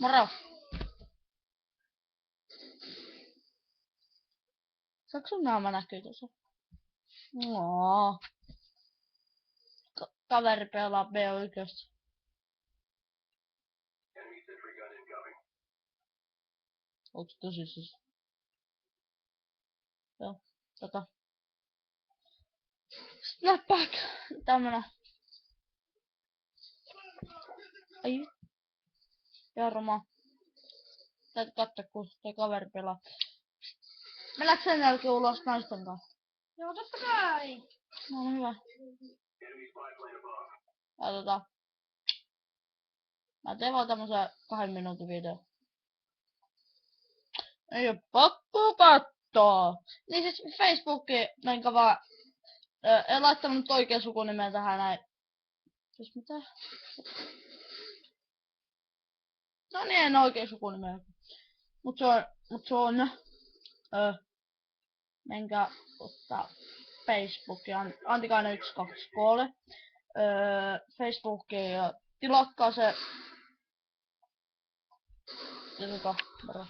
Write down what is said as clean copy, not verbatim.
Moro! Saanko sun naama näkyy tässä? No. Kaveri pelaa B1. Onks tosissas? Joo, Snapback! Tämmönen. Ai. Jarma. Täytyy katsoa, kun toi kaveri pelaa. Mennäänkö sen jälkeen ulos naisten kanssa? Joo, totta kai. No hyvä. Ja mä teen vaan tämmösen 2 minuutin video. Ei oo pakko kattoo. Niin siis Facebookiin menkää vaan. En laittanut nyt oikein sukunimeä tähän näin. Siis mitä? No niin, en oikein sukunimeä. Mut se on. Menkää ottaa Facebookia. Antikainen 123. Facebookiin ja tilakkaa se. Ja moro.